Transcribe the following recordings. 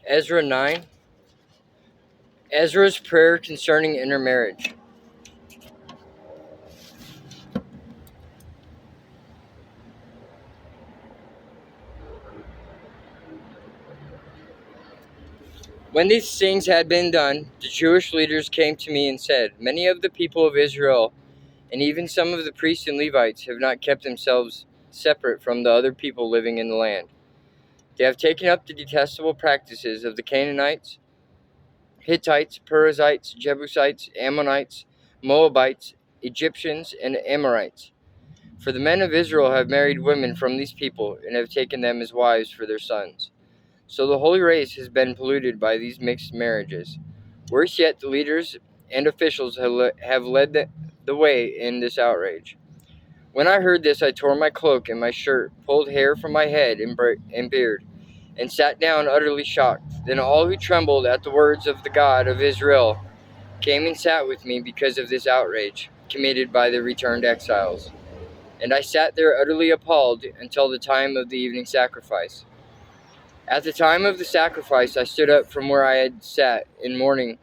Ezra 9. Ezra's prayer concerning intermarriage. When these things had been done, the Jewish leaders came to me and said, "Many of the people of Israel, and even some of the priests and Levites, have not kept themselves separate from the other people living in the land. They have taken up the detestable practices of the Canaanites, Hittites, Perizzites, Jebusites, Ammonites, Moabites, Egyptians, and Amorites. For the men of Israel have married women from these people and have taken them as wives for their sons. So the holy race has been polluted by these mixed marriages. Worse yet, the leaders and officials have led the way in this outrage." When I heard this, I tore my cloak and my shirt, pulled hair from my head and beard, and sat down utterly shocked. Then all who trembled at the words of the God of Israel came and sat with me because of this outrage committed by the returned exiles. And I sat there utterly appalled until the time of the evening sacrifice. At the time of the sacrifice, I stood up from where I had sat in mourning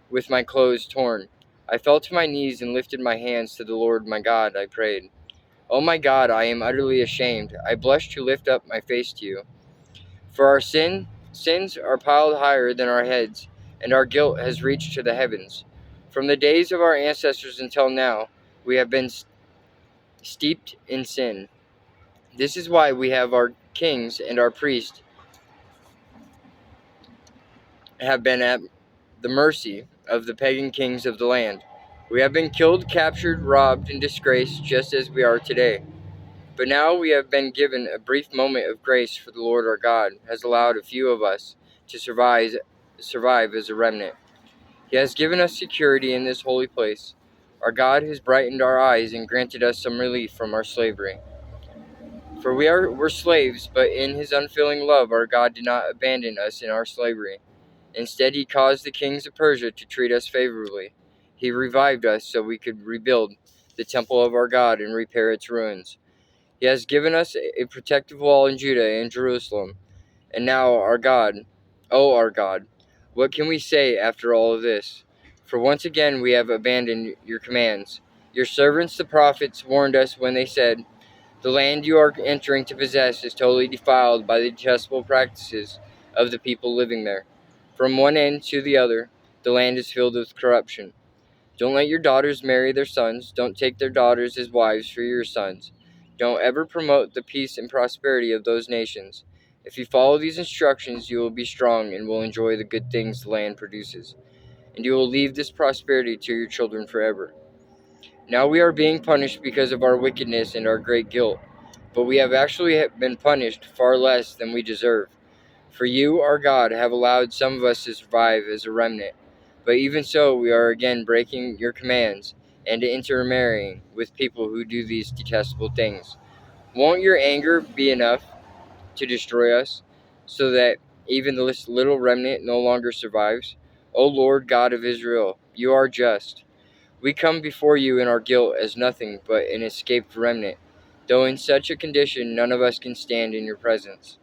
with my clothes torn. I fell to my knees and lifted my hands to the Lord my God. I prayed, "Oh my God, I am utterly ashamed. I blush to lift up my face to you. For our sins are piled higher than our heads, and our guilt has reached to the heavens. From the days of our ancestors until now, we have been steeped in sin. This is why we have our kings and our priests have been at the mercy of the pagan kings of the land. We have been killed, captured, robbed, and disgraced just as we are today. But now we have been given a brief moment of grace, for the Lord our God has allowed a few of us to survive as a remnant. He has given us security in this holy place. Our God has brightened our eyes and granted us some relief from our slavery. For we're slaves, but in his unfailing love our God did not abandon us in our slavery. Instead, he caused the kings of Persia to treat us favorably. He revived us so we could rebuild the temple of our God and repair its ruins. He has given us a protective wall in Judah and Jerusalem. And now, our God, what can we say after all of this? For once again we have abandoned your commands. Your servants, the prophets, warned us when they said, "The land you are entering to possess is totally defiled by the detestable practices of the people living there. From one end to the other, the land is filled with corruption. Don't let your daughters marry their sons. Don't take their daughters as wives for your sons. Don't ever promote the peace and prosperity of those nations. If you follow these instructions, you will be strong and will enjoy the good things the land produces, and you will leave this prosperity to your children forever. Now we are being punished because of our wickedness and our great guilt, but we have actually been punished far less than we deserve. For you, our God, have allowed some of us to survive as a remnant. But even so, we are again breaking your commands and intermarrying with people who do these detestable things. Won't your anger be enough to destroy us, so that even this little remnant no longer survives? O Lord God of Israel, you are just. We come before you in our guilt as nothing but an escaped remnant, though in such a condition none of us can stand in your presence.